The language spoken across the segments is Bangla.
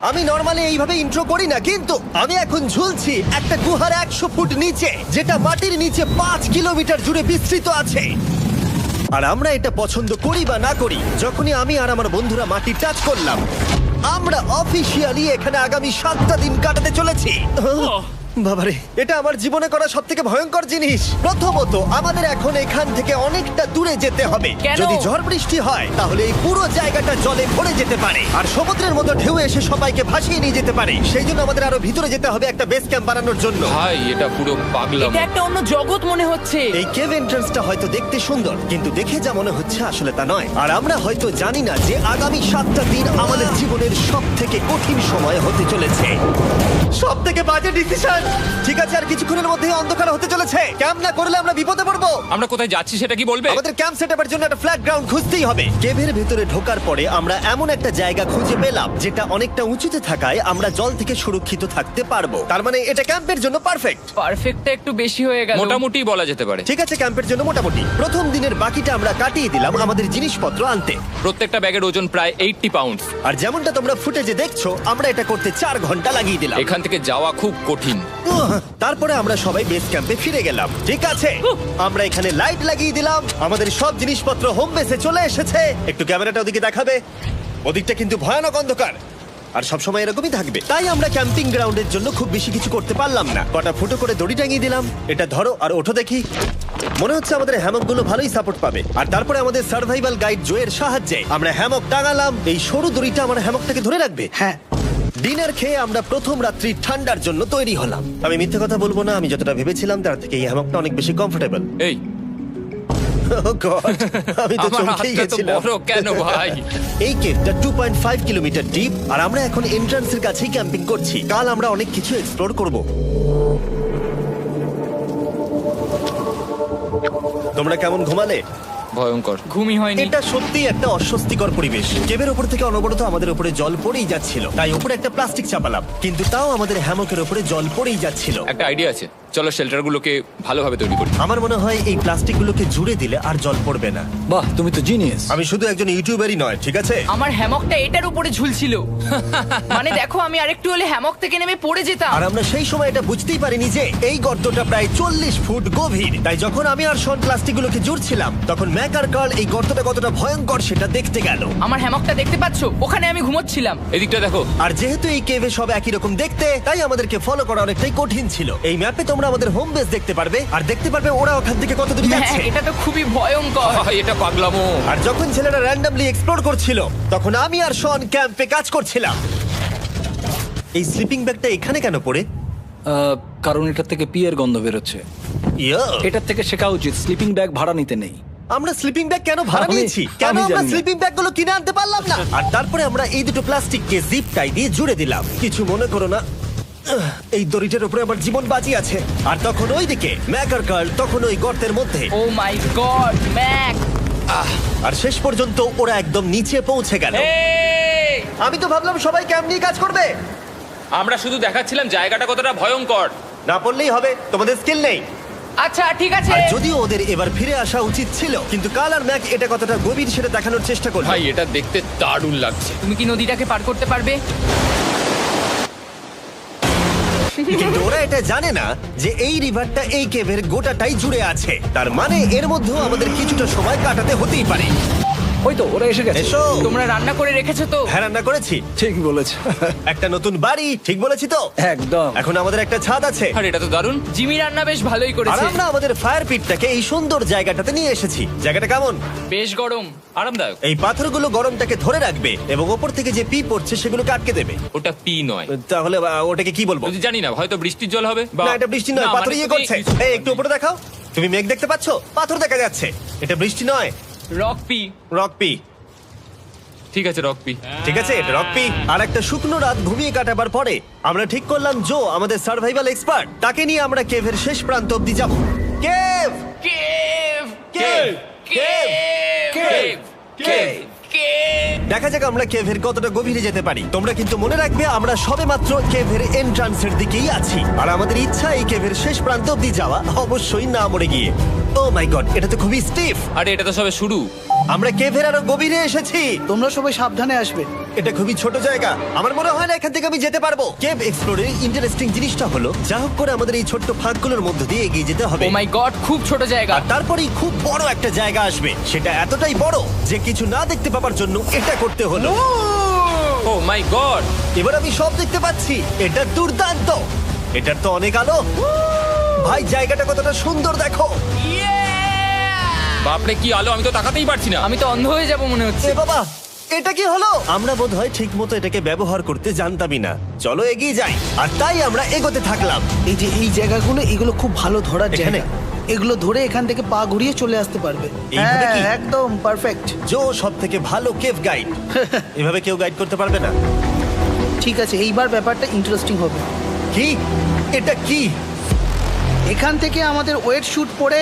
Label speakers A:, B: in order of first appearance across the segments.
A: আমি নরমালি এইভাবে ইন্ট্রো করি না, কিন্তু আমি এখন ঝুলছি একটা গুহার 100 ফুট নিচে, যেটা মাটির নিচে 5 কিলোমিটার জুড়ে বিস্তৃত আছে। আর আমরা এটা পছন্দ করি বা না করি, যখনই আমি আর আমার বন্ধুরা মাটি টাচ করলাম, আমরা অফিসিয়ালি এখানে আগামী 7টা দিন কাটাতে চলেছি। বাবারে, এটা আমার জীবনে করা সবথেকে ভয়ঙ্কর জিনিস। প্রথমত, আমাদের এখন এখান থেকে অনেকটা দূরে যেতে হবে।
B: কেন?
A: যদি ঝড় বৃষ্টি হয় তাহলে এই পুরো জায়গাটা জলে ভরে যেতে পারে, আর সমুদ্রের মতো ঢেউ এসে সবাইকে ভাসিয়ে নিয়ে যেতে পারে। সেই জন্য আমাদের আরো ভিতরে যেতে হবে একটা বেস ক্যাম্প বানানোর জন্য।
C: ভাই এটা পুরো পাগলাম।
B: এটা একটা অন্য জগৎ মনে হচ্ছে।
A: এই কেভ এন্ট্রান্সটা হয়তো দেখতে সুন্দর, কিন্তু দেখে যা মনে হচ্ছে আসলে তা নয়। আর আমরা হয়তো জানি না যে আগামী 7টা দিন আমাদের জীবনের সব থেকে কঠিন সময় হতে চলেছে। সব থেকে বাজে ডিসিশন। ঠিক আছে, আর কিছুক্ষণের মধ্যেই অন্ধকার হতে চলেছে। ক্যাম্প না করলে আমরা বিপদে পড়বো।
C: আমরা কোথায় যাচ্ছি সেটা কি বলবে?
A: আমাদের ক্যাম্প সেটআপের জন্য একটা ফ্ল্যাট গ্রাউন্ড খুঁজতেই হবে। কেভের ভেতরে ঢোকার পরে আমরা এমন একটা জায়গা খুঁজে পেলাম যেটা অনেকটা উঁচুতে থাকায় আমরা জল থেকে সুরক্ষিত থাকতে পারবো। তার মানে এটা ক্যাম্পের জন্য পারফেক্ট।
B: পারফেক্টটা একটু বেশি হয়ে গেল।
C: মোটামুটি বলা যেতে পারে।
A: ঠিক আছে, ক্যাম্পের জন্য মোটামুটি। প্রথম দিনের বাকিটা আমরা কাটিয়ে দিলাম আমাদের জিনিসপত্র আনতে।
C: প্রত্যেকটা ব্যাগের ওজন প্রায় 80 পাউন্ডস।
A: আর যেমনটা তোমরা ফুটেজে দেখছো, আমরা এটা করতে 4 ঘন্টা লাগিয়ে দিলাম।
C: এখান থেকে যাওয়া খুব কঠিন।
A: তারপরে আমরা সবাই বেস ক্যাম্পে ফিরে গেলাম। ঠিক আছে, আমরা এখানে লাইট লাগিয়ে দিলাম। আমাদের সব জিনিসপত্র হোম বেসে চলে এসেছে। একটু ক্যামেরাটা ওদিকে দেখাবে? ওদিকটা কিন্তু ভয়ানক অন্ধকার, আর সবসময় এরকমই থাকবে। তাই আমরা ক্যাম্পিং গ্রাউন্ডের জন্য খুব বেশি কিছু করতে পারলাম না। কটা ফুটো করে দড়ি টাঙিয়ে দিলাম। এটা ধরো আর ওঠো দেখি। মনে হচ্ছে আমাদের হ্যামকগুলো ভালোই সাপোর্ট পাবে। আর তারপরে আমাদের সার্ভাইভাল গাইড জোয়ের সাহায্যে আমরা হ্যামক টাঙালাম। এই সরু দড়িটা আমার হ্যামকটাকে ধরে রাখবে।
D: হ্যাঁ,
A: ডিনার খেয়ে আমরা প্রথম রাত্রি ঠান্ডার জন্য তৈরি হলাম। আমি মিথ্যে কথা বলবো না, আমি যতটা ভেবেছিলাম তার থেকে এই হ্যামকটা অনেক বেশি কমফোর্টেবল।
C: এই
A: আমি তো
C: আমার
A: চমকেই
C: হাতটা তো
A: গেছিলাম।
C: বড় কেন ভাই?
A: এই কেভটা 2.5 কিলোমিটার ডিপ, আর আমরা এখন এন্ট্রান্সের কাছেই ক্যাম্পিং করছি। কাল আমরা অনেক কিছু এক্সপ্লোর করব। তোমরা কেমন ঘুমালে?
C: ভয়ঙ্কর।
B: ঘুমই হয়নি।
A: এটা সত্যি একটা অস্বস্তিকর পরিবেশ। কেভের উপর থেকে অনবরত আমাদের উপরে জল পড়েই যাচ্ছিল, তাই উপরে একটা প্লাস্টিক চাপালাম, কিন্তু তাও আমাদের হ্যামকের উপরে জল পড়েই যাচ্ছিল।
C: একটা আইডিয়া আছে, চলো শেল্টারগুলোকে ভালোভাবে তৈরি করি।
A: আমার মনে হয় এই প্লাস্টিকগুলোকে জুড়ে দিলে আর জল পড়বে না।
D: বাহ, তুমি তো জিনিয়াস।
A: আমি শুধু একজন ইউটিউবারই নয়, ঠিক আছে?
B: আমার হ্যামকটা এটার উপরে ঝুলছিল। মানে দেখো, আমি আরেকটু হলে হ্যামক থেকে নেমে পড়ে যেতাম।
A: আর আমরা সেই সময় এটা বুঝতেই পারিনি যে এই গর্তটা প্রায় 40 ফুট গভীর। তাই যখন আমি আর শন প্লাস্টিকগুলোকে জুড়ছিলাম, তখন ম্যাক আর কার্ল এই গর্তটা কতটা ভয়ঙ্কর সেটা দেখতে গেল।
B: আমার হ্যামকটা দেখতে পাচ্ছো? ওখানে আমি ঘুমোচ্ছিলাম।
C: এদিকটা দেখো।
A: আর যেহেতু এই কেভে সব একই রকম দেখতে, তাই আমাদেরকে ফলো করা অনেকটাই কঠিন ছিল। এই ম্যাপে তোমরা আমাদের হোম বেস দেখতে পারবে, আর দেখতে পারবে ওরা ওখান থেকে কত দূর
B: হ্যাঁ,
A: যাচ্ছে।
B: এটা তো খুবই ভয়ঙ্কর।
C: ভাই, এটা পাগলামো।
A: আর যখন ছেলেরা র্যান্ডমলি এক্সপ্লোর করছিল, তখন আমি আর শন ক্যাম্পে কাজ করছিলাম। এই স্লিপিং ব্যাগটা এখানে কেন পড়ে?
D: কারণ এটার থেকে পিয়ের গন্ধ বেরোচ্ছে।
A: ইয়া,
D: এটার থেকে শেখা উচিত স্লিপিং ব্যাগ ভাড়া নিতে নেই।
A: আমরা স্লিপিং ব্যাগ কেন ভাড়া
D: আমি-
A: নিয়েছি? কেন
D: আমি
A: আমরা
D: জানি না।
A: স্লিপিং ব্যাগ গুলো কিনে আনতে পারলাম না? আর তারপরে আমরা এই দুটো প্লাস্টিককে জিপ টাই দিয়ে জুড়ে দিলাম। কিছু মনে করো না, এই দড়িটার উপরে আমার জীবন বাজি আছে। আর তখন ওইদিকে ম্যাক আর কার্ল তখন ওই গর্তের মধ্যে।
B: ও মাই গড, ম্যাক!
A: আর শেষ পর্যন্ত ওরা একদম নিচে পৌঁছে গেল।
B: এই!
A: আমি তো ভাবলাম সবাই ক্যাম্প নিয়ে কাজ করবে।
C: আমরা শুধু দেখাচ্ছিলাম জায়গাটা কতটা ভয়ঙ্কর।
A: না পড়লেই হবে, তোমাদের স্কিল নেই।
B: আচ্ছা, ঠিক আছে।
A: আর যদিও ওদের এবার ফিরে আসা উচিত ছিল, কিন্তু কাল আর ম্যাক এটা কতটা গভীর সেটা দেখানোর চেষ্টা করলো।
C: ভাই, এটা দেখতে দারুণ লাগছে।
B: তুমি কি নদীটাকে পার করতে পারবে?
A: কিন্তু ওরা এটা জানে না যে এই রিভারটা এই কেভের গোটাটাই জুড়ে আছে। তার মানে এর মধ্যেও আমাদের কিছুটা সময় কাটাতে হতেই পারে।
D: ওই তো ওরা এসে গেছে।
A: এসো।
B: তোমরা রান্না করে রেখেছো তো?
A: হ্যাঁ, রান্না করেছি।
D: ঠিক বলেছ।
A: একটা নতুন বাড়ি, ঠিক বলেছি তো?
D: একদম।
A: এখন আমাদের একটা ছাদ আছে।
C: আর এটা তো দারুণ।
B: জিমি রান্না বেশ ভালোই
A: আর
B: করেছে।
A: আমরা আমাদের ফায়ার পিটটাকে এই সুন্দর জায়গাটাতে নিয়ে এসেছি। জায়গাটা কেমন?
B: বেশ গরম।
C: আরামদায়ক।
A: এই পাথরগুলো গরমটাকে ধরে রাখবে এবং ওপর থেকে যে পি পড়ছে সেগুলোকে আটকে দেবে।
C: ওটা পি নয়।
A: তাহলে ওটাকে কি বলবো?
C: যদি জানি না, হয়তো বৃষ্টির জল হবে বা
A: না, এটা বৃষ্টি নয়,
C: না,
A: পাথর
C: মানে
A: ইয়ে
C: তুমি-
A: করছে। এই একটু উপরে দেখাও। তুমি মেঘ দেখতে পাচ্ছো? পাথর দেখা যাচ্ছে। এটা বৃষ্টি নয়,
B: রক পি।
A: Rock P.
C: ঠিক আছে, রক পি।
A: ঠিক আছে, এটা রক পি। আর একটা শুকনো রাত ঘুমিয়ে কাটাবার পরে আমরা ঠিক করলাম জো আমাদের সার্ভাইভাল এক্সপার্ট, তাকে নিয়ে আমরা কেভের শেষ প্রান্ত অব্দি যাব। Cave,
B: cave!
A: Cave, cave,
B: cave!
A: Cave. দেখা যাক আমরা কেভের কতটা গভীরে যেতে পারি। তোমরা কিন্তু মনে রাখবে আমরা সবেমাত্র কেভের এন্ট্রান্সের দিকেই আছি, আর আমাদের ইচ্ছা এই কেভের শেষ প্রান্ত অব্দি যাওয়া, অবশ্যই না মরে গিয়ে। ও মাই গড, এটা তো খুবই স্টিফ।
C: আরে এটা তো সবে শুরু।
A: আমরা কেভের আরো গভীরে এসেছি।
D: তোমরা সবাই সাবধানে আসবে।
A: এটা খুবই ছোট জায়গা, আমার মনে হয় না এখান থেকে আমি যেতে পারবো। কেভ এক্সপ্লোরের ইন্টারেস্টিং জিনিসটা হলো যা হোক করে আমাদের এই ছোট্ট ফাঁকগুলোর মধ্যে দিয়ে এগিয়ে যেতে হবে।
B: ও মাই গড, খুব ছোট জায়গা।
A: আর তারপরেই খুব বড় একটা জায়গা আসবে, সেটা এতটাই বড় যে কিছু না দেখতে পাওয়ার জন্য এটা করতে হলো।
C: ও মাই গড!
A: এবার আমি সব দেখতে পাচ্ছি, এটা দুর্দান্ত। এটার তো অনেক আলো। ভাই জায়গাটা কতটা সুন্দর দেখো।
C: বাপরে কি আলো, আমি তো তাকাতেই পারছি না।
B: আমি তো অন্ধ হয়ে যাব মনে হচ্ছে।
A: এ বাবা, এটা কি হলো? আমরা বোধহয় ঠিক মতো এটাকে ব্যবহার করতে জানতামই না। চলো এগিয়ে যাই। আর তাই আমরা এগোতে থাকলাম।
E: এই যে এই জায়গাগুলো, এগুলো খুব ভালো ধরার
A: এখানে?
E: জায়গা। এগুলো ধরে এখান থেকে পা ঘুরিয়ে চলে আসতে পারবে।
A: এইভাবে কি?
E: হ্যাঁ, একদম পারফেক্ট।
A: জো সব থেকে ভালো কেভ গাইড। এভাবে কেউ গাইড করতে পারবে না।
E: ঠিক আছে, এইবার ব্যাপারটা ইন্টারেস্টিং হবে।
A: কি? এটা কি?
E: এখান থেকে আমাদের ওয়েট শুট পরে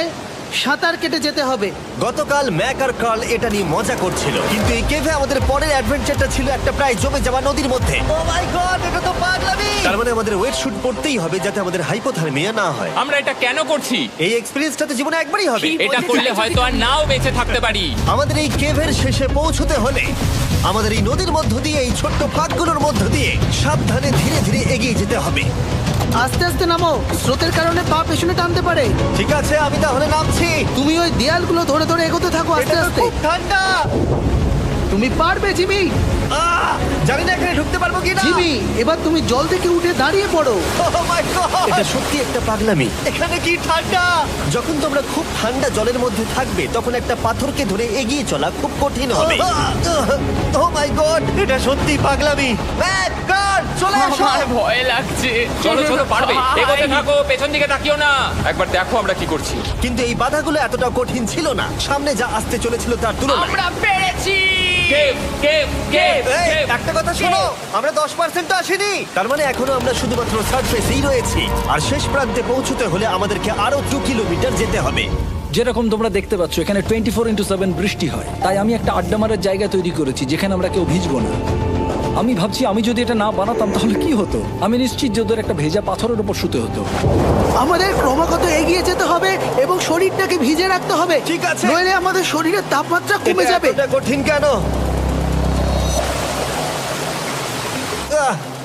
E: সাঁতার কেটে যেতে হবে।
A: গতকাল ম্যাক আর কার্ল এটা নিয়ে মজা করছিল, কিন্তু এই কেভে আমাদের পরের অ্যাডভেঞ্চারটা ছিল একটা প্রায় জমে যাওয়া নদীর মধ্যে। ও মাই গড, এটা তো পাগলামি! তার মানে আমাদের ওয়েট শুট পড়তেই হবে যাতে আমাদের হাইপোথার্মিয়া না হয়।
C: আমরা এটা কেন করছি?
A: এই এক্সপেরিয়েন্সটা তো জীবনে একবারই হবে।
B: কি?
C: এটা করলে হয়তো আর নাও বেঁচে থাকতে পারি।
A: আমাদের এই কেভের শেষে পৌঁছতে হলে আমাদের এই নদীর মধ্য দিয়ে, এই ছোট্ট ফাঁকগুলোর মধ্য দিয়ে সাবধানে ধীরে ধীরে এগিয়ে যেতে হবে।
E: আস্তে আস্তে নামো, স্রোতের কারণে পা পেছনে টানতে পারে।
A: ঠিক আছে, আমি তাহলে নামছি।
E: তুমি ওই দেয়ালগুলো ধরে ধরে এগোতে থাকো আস্তে
A: এটা তো
E: আস্তে।
A: খুব ঠান্ডা।
E: তুমি পারবে জিমি।
A: জানি না এখানে ঢুকতে পারবো কিনা।
E: জিমি, এবার তুমি জল থেকে উঠে দাঁড়িয়ে পড়ো।
A: Oh my God! এটা সত্যি একটা পাগলামি। এখানে কি ঠান্ডা! যখন তোমরা খুব ঠান্ডা জলের মধ্যে থাকবে তখন একটা পাথরকে ধরে এগিয়ে চলা খুব কঠিন হবে। Oh my God! এটা সত্যি পাগলামি। ম্যাক, কার, চলে আসো।
B: আমার ভয় লাগছে।
C: চলো চলো, পারবে।
B: ভাই।
C: এগোতে থাকো, পেছন দিকে তাকিও না। একবার দেখো আমরা কি করছি।
A: কিন্তু এই বাধাগুলো এতটা কঠিন ছিল না সামনে যা আসতে চলেছিল তার তুলনায়।
B: আমরা পেরেছি।
C: কেভ কেভ কেভ
A: এই,
C: কেভ।
A: একটা কথা শোনো, আমরা 10% আসিনি। তার মানে এখনো আমরা শুধুমাত্র সার্ফেসেই রয়েছি, আর শেষ প্রান্তে পৌঁছতে হলে আমাদেরকে আরো 2 কিলোমিটার যেতে হবে।
D: যেরকম তোমরা দেখতে পাচ্ছ এখানে 24/7 বৃষ্টি হয়, তাই আমি একটা আড্ডা মারার জায়গা তৈরি করেছি যেখানে আমরা কেউ ভিজবো না। আমি ভাবছি আমি যদি এটা না বানাতাম তাহলে কি হতো। আমি নিশ্চিত যে ওদের একটা ভেজা পাথরের উপর শুতে হতো।
E: আমাদের ক্রমাগত এগিয়ে যেতে হবে এবং শরীরটাকে ভিজে রাখতে হবে।
A: ঠিক আছে।
E: নইলে আমাদের শরীরের তাপমাত্রা কমে
A: এটা
E: যাবে।
A: এতটা কঠিন কেন?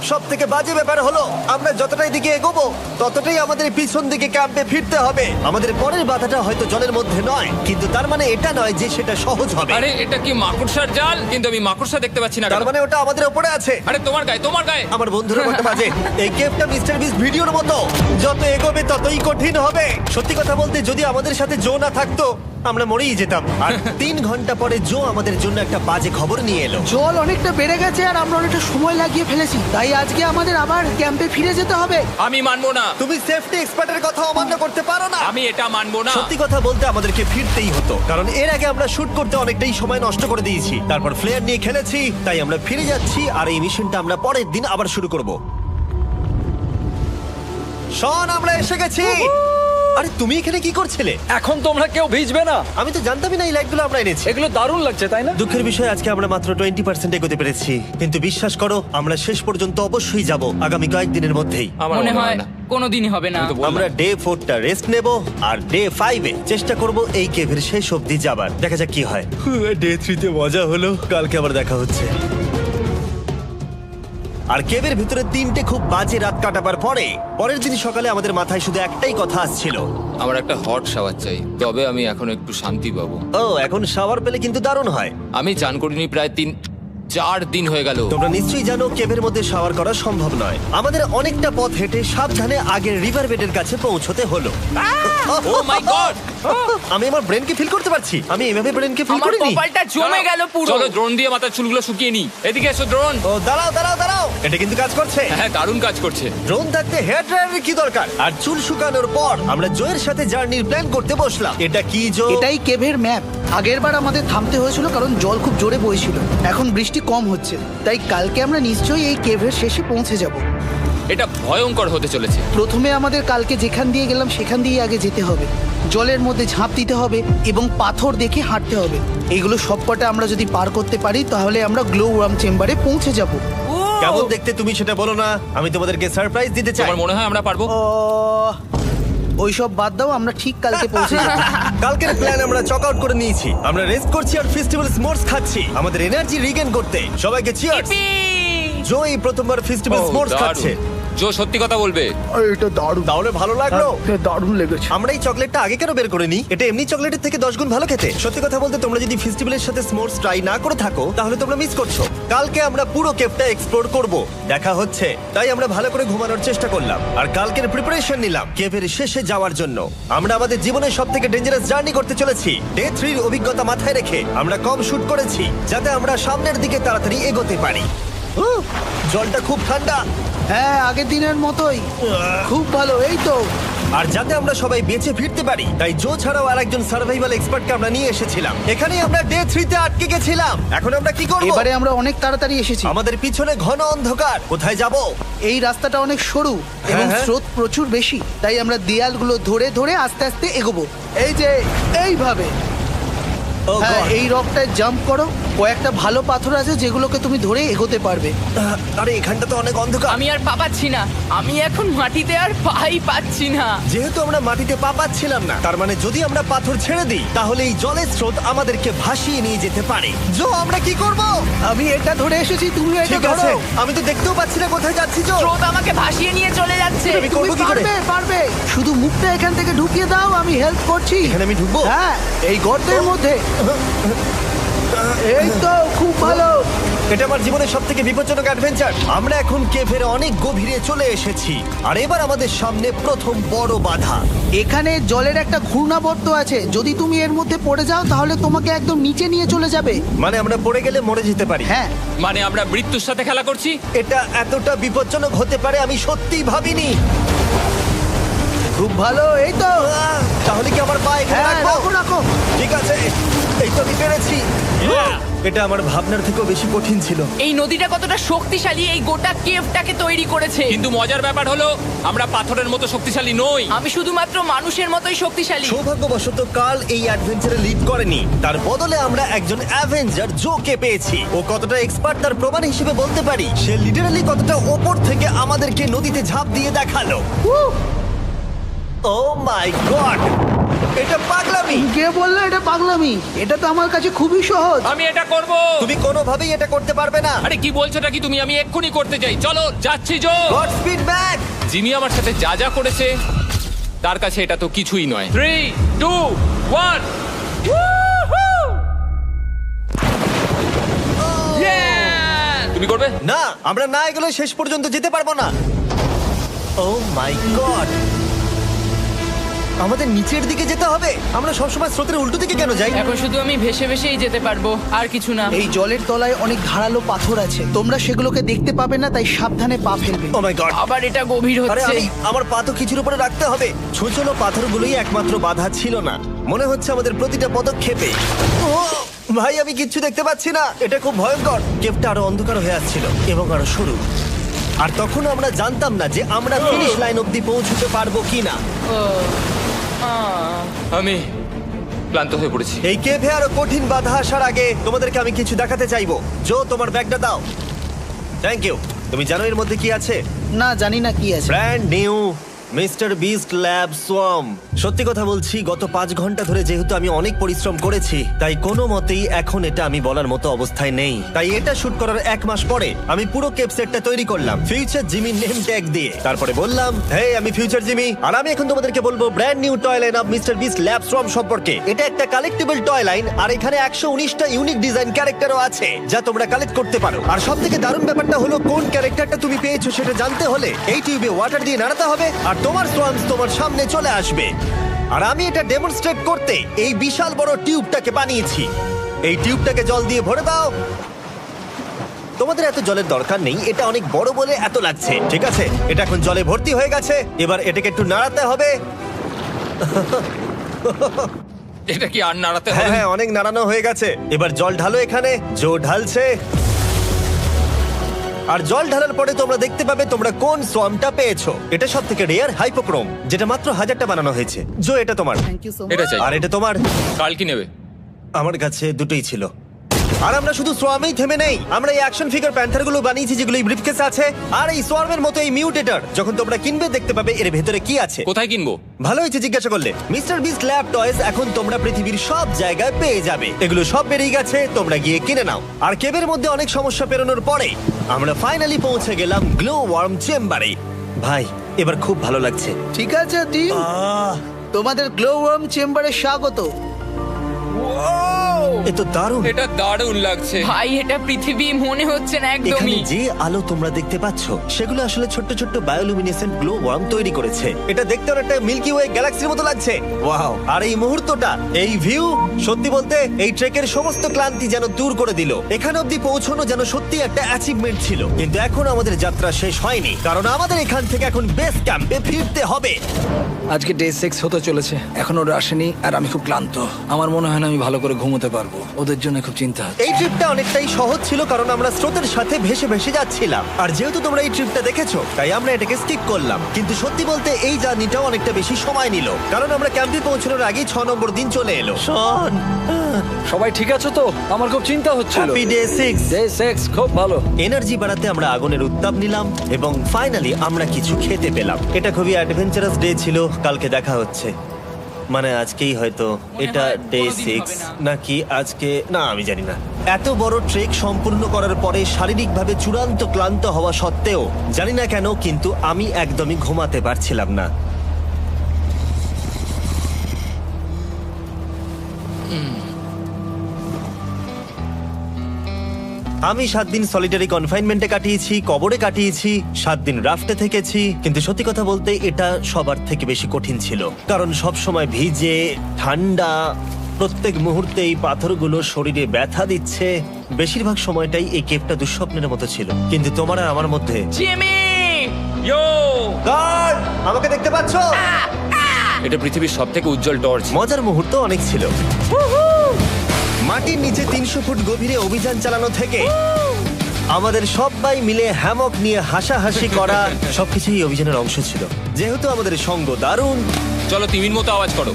A: সব থেকে বাজে ব্যাপার হলো আমরা যতটাই দিকে এগোবো ততটাই আমাদের পিছন দিকে ক্যাম্পে ফিরতে হবে। আমাদের পরের বাধাটা হয়তো জলের মধ্যে নয়, কিন্তু তার মানে এটা নয় যে সেটা সহজ হবে।
C: আরে এটা কি মাকড়সার জাল? কিন্তু আমি মাকড়সা দেখতে পাচ্ছি না।
A: তার
C: কেন?
A: মানে ওটা আমাদের উপরে আছে।
C: আরে তোমার গায়ে, তোমার গায়ে।
A: আমার বন্ধুরা বলতে বাজে, এই গেমটা মিস্টার বিস্ট ভিডিওর মতো, যত এগোবে ততই কঠিন হবে। সত্যি কথা বলতে যদি আমাদের সাথে জো না থাকতো আমরা মরেই যেতাম। আর 3 ঘন্টা পরে জো আমাদের জন্য একটা বাজে খবর নিয়ে এলো।
E: জল অনেকটা বেড়ে গেছে আর আমরা অনেকটা সময় লাগিয়ে ফেলেছি, তাই আজকে আমাদের আবার ক্যাম্পে ফিরে যেতে হবে।
C: আমি মানবো না।
A: তুমি সেফটি এক্সপার্টের কথা অমান্য করতে পারো না।
C: আমি এটা মানবো না।
A: সত্যি কথা বলতে আমাদেরকে ফিরতেই হতো, কারণ এর আগে আমরা শুট করতে অনেকটাই সময় নষ্ট করে দিয়েছি। তারপর ফ্লেয়ার নিয়ে খেলেছি, তাই আমরা ফিরে যাচ্ছি আর এই মিশনটা আমরা পরের দিন আবার শুরু করব। শন, আমরা এসে গেছি। আরে তুমি এখানে কি করছিলে?
D: এখন তোমরা কেউ ভিজবে না।
A: আমি তো জানতামই না এই লাইটগুলো আমরা এনেছি।
D: এগুলো দারুণ লাগছে তাই না?
A: দুঃখের বিষয় আজকে আমরা মাত্র 20% এগোতে পেরেছি, কিন্তু বিশ্বাস করো আমরা শেষ পর্যন্ত অবশ্যই যাব আগামী কয়েকদিনের মধ্যেই।
C: আমার
B: মনে হয় কোনোদিনই হবে না।
C: আমি তো বললাম।
A: আমরা ডে 4টা রেস্ট নেব আর ডে 5 এ চেষ্টা করব এই কেভের শেষ অবধি যাবার। দেখা যাক কি হয়। ডে 3 তে মজা হলো, কালকে আবার দেখা হচ্ছে। আর কেভের ভিতরে 3টে খুব বাজে রাত কাটাবার পরে পরের দিন সকালে আমাদের মাথায় শুধু একটাই কথা আসছিল,
C: আমার একটা হট শাওয়ার চাই, তবে আমি এখন একটু শান্তি পাবো।
A: ও এখন শাওয়ার পেলে কিন্তু দারুণ হয়।
C: আমি চান করিনি প্রায় 3-4 দিন হয়ে গেল।
A: তোমরা নিশ্চয়ই জানো কেভের মধ্যে শাওয়ার করা সম্ভব নয়। আমাদের অনেকটা পথ হেঁটে সাবধানে আগের রিভার বেডের কাছে পৌঁছতে হলো।
C: ও মাই গড!
A: আমি আমার ব্রেনকে ফিল করতে পারছি। আমি এভাবে ব্রেনকে ফিল
B: আমার
A: করিনি।
B: কপালটা জমে গেল পুরো।
C: চলো ড্রোন দিয়ে মাথার চুলগুলো শুকিয়ে নি। এদিকে এসো ড্রোন।
A: ও দাঁড়াও দাঁড়াও দাঁড়াও, এটা কিন্তু কাজ করছে।
C: হ্যাঁ, দারুণ কাজ করছে।
A: ড্রোন থাকতে হেয়ার ড্রায়ারের কি দরকার? আর চুল শুকানোর পর আমরা জয়ের সাথে জার্নির প্ল্যান করতে বসলাম। এটা কি জো?
E: এটাই কেভের ম্যাপ। আগেরবার আমাদের থামতে হয়েছিল কারণ জল খুব জোরে বইছিল। এখন বৃষ্টি কম হচ্ছে, তাই কালকে আমরা নিশ্চয়ই এই কেভের শেষে পৌঁছে যাব।
C: এটা ভয়ঙ্কর হতে চলেছে।
E: প্রথমে আমাদের কালকে যেখান দিয়ে গেলাম সেখান দিয়ে আগে যেতে হবে। জলের মধ্যে ঝাঁপ দিতে হবে এবং পাথর দেখে হাঁটতে হবে। এগুলো সবকটা আমরা যদি পার করতে পারি তাহলে আমরা গ্লো ওয়ার্ম চেম্বারে পৌঁছে যাব।
A: কেমন দেখতে তুমি সেটা বলো না, আমি তোমাদেরকে সারপ্রাইজ দিতে চাই।
C: আমার মনে হয় আমরা পারবো।
E: ওইসব বাদ দাও, আমরা ঠিক কালকে পৌঁছে যাবো।
A: কালকের প্ল্যান আমরা চক আউট করে নিয়েছি। আমরা রেস্ট করছি আর ফেস্টিভ্যাল স্মোর্স খাচ্ছি আমাদের এনার্জি রিগেন করতে। সবাইকে চিয়ার্স।
B: Yippee!
A: জো এই প্রথমবার ফেস্টিভ্যাল
C: ও,
A: স্মোর্স
C: দারুণ।
A: খাচ্ছে।
C: জো সত্যি কথা বলবে।
E: এটা দারুণ,
A: তাহলে ভালো লাগলো?
E: দারুণ লেগেছে।
A: আমরা এই চকলেটটা আগে কেন বের করে নি? এটা এমনি চকলেটের থেকে 10 গুণ ভালো খেতে। সত্যি কথা বলতে তোমরা যদি ফেস্টিভ্যালের সাথে স্মোর্স ট্রাই না করে থাকো তাহলে তোমরা মিস করছো। কালকে আমরা পুরো কেভটা এক্সপ্লোর করব, দেখা হচ্ছে। তাই আমরা ভালো করে ঘুমানোর চেষ্টা করলাম আর কালকের প্রিপারেশন নিলাম কেভের শেষে যাওয়ার জন্য। আমরা আমাদের জীবনের সবথেকে ডেঞ্জারাস জার্নি করতে চলেছি। ডে 3 এর অভিজ্ঞতা মাথায় রেখে আমরা কম শুট করেছি যাতে আমরা সামনের দিকে তাড়াতাড়ি এগোতে পারি। জলটা খুব ঠান্ডা
E: হ্যাঁ, আগের দিনের মতোই খুব ভালো। এই তো
A: আর যাতে আমরা সবাই বেঁচে ফিরতে পারি তাই জো ছাড়াও আরেকজন সার্ভাইভাল এক্সপার্টকে আমরা নিয়ে এসেছিলাম। এখানেই আমরা ডে 3 তে আটকে গেছিলাম। এখন আমরা কি করব?
E: এবারে আমরা অনেক তাড়াতাড়ি এসেছি।
A: আমাদের পিছনে ঘন অন্ধকার, কোথায় যাব?
E: এই রাস্তাটা অনেক সরু এবং
A: হ্যাঁ।
E: স্রোত প্রচুর বেশি, তাই আমরা দেয়ালগুলো ধরে ধরে আস্তে আস্তে এগোবো। এই যে এইভাবে।
A: Oh
E: হ্যাঁ,
A: God!
E: এই রকটায় জাম্প করো। কয়েকটা ভালো পাথর আছে যেগুলোকে তুমি ধরে এগোতে পারবে।
A: আরে এখানটা তো অনেক অন্ধকার।
B: আমি আর পা পাচ্ছি না, আমি এখন মাটিতে আর পাই পাচ্ছি না।
A: যেহেতু আমরা মাটিতে পা পাচ্ছিলাম না, তার মানে যদি আমরা পাথর ছেড়ে দিই তাহলে এই জলের স্রোত আমাদেরকে ভাসিয়ে নিয়ে যেতে পারে। জো, আমরা কি করব?
E: আমি এটা ধরে এসেছি, তুমি এটা
A: ঠিক
E: ধরো।
A: আছে, আমি তো দেখতেও পাচ্ছি না কোথায় যাচ্ছি। জো,
B: স্রোত আমাকে ভাসিয়ে নিয়ে চলে যাচ্ছে।
A: আমি
E: তুমি
A: করবো কি করে?
E: পারবে, পারবে। শুধু মুখটা এখান থেকে ঢুকিয়ে দাও, আমি হেল্প করছি।
A: এখানে আমি ঢুকবো?
E: হ্যাঁ, এই গর্তের মধ্যে। এই তো খুব ভালো।
A: এটা আমার জীবনের সবথেকে বিপজ্জনক অ্যাডভেঞ্চার। আমরা এখন কেভের অনেক গভীরে চলে এসেছি আর এবার আমাদের সামনে প্রথম বড় বাধা।
E: এখানে জলের একটা ঘূর্ণাবর্ত আছে, যদি তুমি এর মধ্যে পড়ে যাও তাহলে তোমাকে একদম নিচে নিয়ে চলে যাবে।
A: মানে আমরা পড়ে গেলে মরে যেতে পারি।
E: হ্যাঁ,
C: মানে আমরা মৃত্যুর সাথে খেলা করছি।
A: এটা এতটা বিপজ্জনক হতে পারে আমি সত্যিই ভাবিনি।
E: খুব ভালো। এই তো।
A: তাহলে কি আমার পা এখানে
E: হ্যাঁ,
A: রাখবো?
E: রাখো রাখো।
A: ঠিক আছে, এই তো আমি পেরেছি। এটা আমার ভাবনার থেকেও বেশি কঠিন ছিল।
B: এই নদীটা কতটা শক্তিশালী এই গোটা কেভটাকে তৈরি করেছে।
C: কিন্তু মজার ব্যাপার হলো আমরা পাথরের মতো শক্তিশালী নই।
B: আমি শুধুমাত্র মানুষের মতোই শক্তিশালী।
A: সৌভাগ্যবশত কাল এই অ্যাডভেঞ্চারে লিড করেনি, তার বদলে আমরা একজন অ্যাভেঞ্জার জোকে পেয়েছি। ও কতটা এক্সপার্ট তার প্রমাণ হিসেবে বলতে পারি। সে লিটারালি কতটা ওপর থেকে আমাদেরকে নদীতে ঝাঁপ দিয়ে দেখালো। ও মাই গড, এটা পাগলামি।
E: কে বললো এটা পাগলামি? এটা তো আমার কাছে খুবই সহজ।
C: আমি এটা করব।
A: তুমি কোনোভাবেই এটা করতে পারবে না।
C: আরে কি বলছোটা কি তুমি? আমি এক্ষুনি করতে চাই। চলো যাচ্ছি Joe.
A: Godspeed back.
C: Jimmy আমার সাথে যা যা করেছে তার কাছে এটা তো কিছুই নয়। 3, 2, 1। তুমি করবে?
A: না, আমরা না এগুলো শেষ পর্যন্ত যেতে পারবো না। ও মাই গড, আমাদের নিচের দিকে যেতে হবে। আমরা সবসময় স্রোতের উল্টো দিকে কেন যাই?
B: এখন শুধু আমি ভেসে ভেসেই যেতে পারবো, আর কিছু না।
E: এই জলের তলায় অনেক ধারালো পাথর আছে, তোমরা সেগুলোকে দেখতে পাবে না, তাই সাবধানে পা ফেলবে।
A: ও মাই গড,
B: আবার এটা গভীর
A: আরে
B: হচ্ছে।
A: আমার পা তো কিছুর উপরে রাখতে হবে। ছোট পাথরগুলোই একমাত্র বাধা ছিল না, মনে হচ্ছে আমাদের প্রতিটা পদক্ষেপে। ও ভাই, আমি কিচ্ছু দেখতে পাচ্ছি না। এটা খুব ভয়ঙ্কর। কেভটা আরো অন্ধকার হয়ে আসছিল এবং আরো সরু। আর তখন আমরা জানতাম না যে আমরা ফিনিশ লাইন অবধি পৌঁছতে পারবো কিনা।
C: আমি ক্লান্ত হয়ে পড়েছি।
A: এই কেভে আরো কঠিন বাধা আসার আগে তোমাদেরকে আমি কিছু দেখাতে চাইবো। জো, তোমার ব্যাগটা দাও। Thank you. তুমি জানো এর মধ্যে কি আছে?
E: না, জানি না কি আছে।
A: Brand new mister beast lab swamp. সত্যি কথা বলছি, গত 5 ঘন্টা ধরে যেহেতু আমি অনেক পরিশ্রম করেছি, তাই কোনো মতেই এখন এটা আমি বলার মতো অবস্থায় নেই। তাই এটা শুট করার 1 মাস পরে আমি পুরো কেপ সেটটা তৈরি করলাম ফিউচার জিমি নেম ট্যাগ দিয়ে। তারপরে বললাম, হেই, আমি ফিউচার জিমি, আর আমি এখন তোমাদেরকে বলবো brand new toy line of mister beast lab swamp সম্পর্কে। এটা একটা কালেক্টিবল টয় লাইন, আর এখানে 119টা ইউনিক ডিজাইন ক্যারেক্টারও আছে যা তোমরা কালেক্ট করতে পারো। আর সবথেকে দারুণ ব্যাপারটা হলো, কোন ক্যারেক্টারটা তুমি পেয়েছো সেটা জানতে হলে এই টিউবে ওয়াটার দিয়ে নাড়াতে হবে আর তোমার সোয়ামস তোমার সামনে চলে আসবে। আর আমি এটা ডেমনস্ট্রেট করতে এই বিশাল বড় টিউবটাকে বানিয়েছি। এই টিউবটাকে জল দিয়ে ভরে দাও। তোমাদের এত জলের দরকার নেই, এটা অনেক বড় বলে এত লাগছে। ঠিক আছে, এটা এখন জলে ভর্তি হয়ে গেছে। এবার এটাকে একটু নাড়াতে হবে।
C: এটা কি আর নাড়াতে
A: হ্যাঁ
C: হবে?
A: হ্যাঁ, অনেক নাড়ানো হয়ে গেছে। এবার জল ঢালো এখানে। জো ঢালছে। আর জল ঢালার পরে তোমরা দেখতে পাবে তোমরা কোন সোয়ামটা পেয়েছো। এটা সব থেকে রেয়ার হাইপোক্রোম, যেটা মাত্র 1000টা বানানো হয়েছে। জো, এটা তোমার।
E: Thank you so much.
C: এটা চাই।
A: আর এটা তোমার।
C: কাল কি নেবে?
A: আমার কাছে দুটোই ছিল। আর আমরা শুধু সোয়ামেই থেমে নেই, আমরা এই অ্যাকশন ফিগার প্যান্থার গুলো বানিয়েছি যেগুলো এই ব্রিফকেসে আছে, আর এই সোয়ার্মের মতো এই মিউটেটর। যখন তোমরা কিনবে দেখতে পাবে এর ভেতরে কি আছে।
C: কোথায় কিনবো?
A: ভালো হয়েছে জিজ্ঞাসা করলে। মিস্টার বিস্ট ল্যাব টয়েস এখন তোমরা পৃথিবীর সব জায়গায় পেয়ে যাবে। এগুলো সব বেরিয়ে গেছে, তোমরা গিয়ে কিনে নাও। আর কেবের মধ্যে অনেক সমস্যা পেরোনোর পরে আমরা ফাইনালি পৌঁছে গেলাম গ্লো ওয়ার্ম চেম্বারে। ভাই এবার খুব ভালো লাগছে।
E: ঠিক আছে টিম, তোমাদের গ্লো ওয়ার্ম চেম্বারে স্বাগত।
A: এ তো দারুণ।
C: এটা দারুণ লাগছে।
B: ভাই এটা পৃথিবী মনে হচ্ছে না
A: এখানে
B: একদমই।
A: যে আলো তোমরা দেখতে পাচ্ছ সেগুলো আসলে ছোট্ট ছোট্ট বায়োলুমিনেসেন্ট গ্লো ওয়ার্ম তৈরি করেছে। এটা দেখতে অনেকটা মিল্কি ওয়ে গ্যালাক্সির মতো লাগছে। ওয়াও! আর এই মুহূর্তটা, এই ভিউ, সত্যি বলতে এই ট্রেকের সমস্ত ক্লান্তি যেন দূর করে দিল। এখানে অবধি পৌঁছানো যেন সত্যি একটা অ্যাচিভমেন্ট ছিল। কিন্তু এখন আমাদের যাত্রা শেষ হয়নি, কারণ আমাদের এখান থেকে এখন বেস ক্যাম্পে ফিরতে হবে।
D: আজকে ডে 6 হতে চলেছে, এখনো ওরা আসেনি আর আমি খুব ক্লান্ত। আমার মনে হয় না আমি ভালো করে ঘুমোতে পারবো, ওদের জন্য খুব চিন্তা হচ্ছে।
A: এই ট্রিপটা অনেকটাই সহজ ছিল কারণ আমরা স্রোতের সাথে ভেসে ভেসে যাচ্ছিলাম। আর যেহেতু তোমরা এই ট্রিপটা দেখেছো তাই আমরা এটাকে স্কিপ করলাম। কিন্তু সত্যি বলতে এই জার্নিটাও অনেকটা বেশি সময় নিল, কারণ আমরা ক্যাম্পে পৌঁছানোর আগেই 6 নম্বর দিন চলে এলো। শন,
D: সবাই ঠিক আছে তো? আমার খুব চিন্তা হচ্ছিল।
A: Happy day 6।
D: ডে 6 খুব ভালো।
A: এনার্জি বাড়াতে আমরা আগুনের উত্তাপ নিলাম এবং ফাইনালি আমরা কিছু খেতে পেলাম। এটা খুবই অ্যাডভেঞ্চারাস ডে ছিল। কালকে দেখা হচ্ছে, মানে আজকেই হয়তো। এটা
B: হয়
A: ডে
B: কোনোদিন
A: 6
B: হবে না।
A: নাকি আজকে, না আমি জানি না। এত বড় ট্রেক সম্পূর্ণ করার পরে শারীরিকভাবে চূড়ান্ত ক্লান্ত হওয়া সত্ত্বেও জানি না কেন কিন্তু আমি একদমই ঘুমাতে পারছিলাম না। আমি 7 দিন সলিটারি কনফাইনমেন্টে কাটিয়েছি, কবরে কাটিয়েছি, 7 দিন রাফটে থেকেছি। কিন্তু সত্যি কথা বলতে এটা সবার থেকে বেশি কঠিন ছিল, কারণ সব সময় ভিজে, ঠান্ডা, প্রত্যেক মুহূর্তে এই পাথরগুলো শরীরে ব্যথা দিচ্ছে। বেশিরভাগ সময়টাই এই কেভটা দুঃস্বপ্নের মতো ছিল। কিন্তু তোমার আর আমার মধ্যে
B: জিমি!
C: ইয়ো!
A: গার্ড, আমাকে দেখতে পাচ্ছো?
C: এটা পৃথিবীর সবথেকে উজ্জ্বল টর্চ।
A: মজার মুহূর্ত অনেক ছিল। মাটির নিচে 300 ফুট গভীরে অভিযান চালানো থেকে আমাদের সবাই মিলে হ্যামক নিয়ে হাসাহাসি করা সবকিছুই এই অভিযানের অংশ ছিল। যেহেতু আমাদের সঙ্গ দারুণ,
C: চলো তিমির মতো আওয়াজ করো।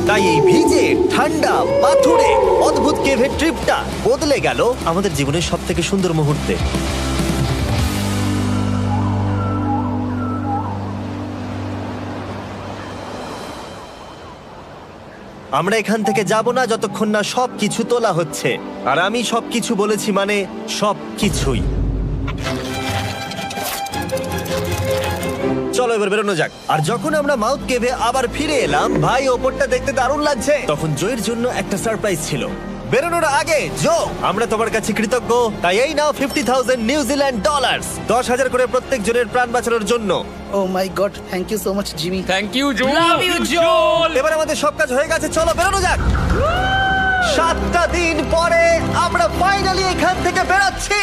A: তাই এই ভিজে, ঠান্ডা, পাথুরে অদ্ভুত কেভের ট্রিপটা বদলে গেল আমাদের জীবনের সব থেকে সুন্দর মুহূর্তে। আমরা এখান থেকে যাব না যতক্ষণ না সবকিছু তোলা হচ্ছে। আর আমি সবকিছু বলেছি মানে সবকিছুই। চলো এবার বেরোনো যাক। আর যখন আমরা মাউথ কেভে আবার ফিরে এলাম, ভাই ওপরটা দেখতে দারুণ লাগছে। তখন জয়ের জন্য একটা সারপ্রাইজ ছিল। বেরোনোর আগে জো, আমরা তোমার কাছে কৃতজ্ঞ। তাই এই নাও $50,000 নিউজিল্যান্ড ডলার্স, 10,000 করে প্রত্যেক জনের প্রাণ বাঁচানোর জন্য।
E: Oh my god, thank you so much Jimmy.
C: Thank you Joe.
B: Love you, Joel!
A: এবার আমাদের সব কাজ হয়ে গেছে, চলো বেরোনো যাক। 7টা দিন পরে আমরা ফাইনালি এখান থেকে বেরোচ্ছি।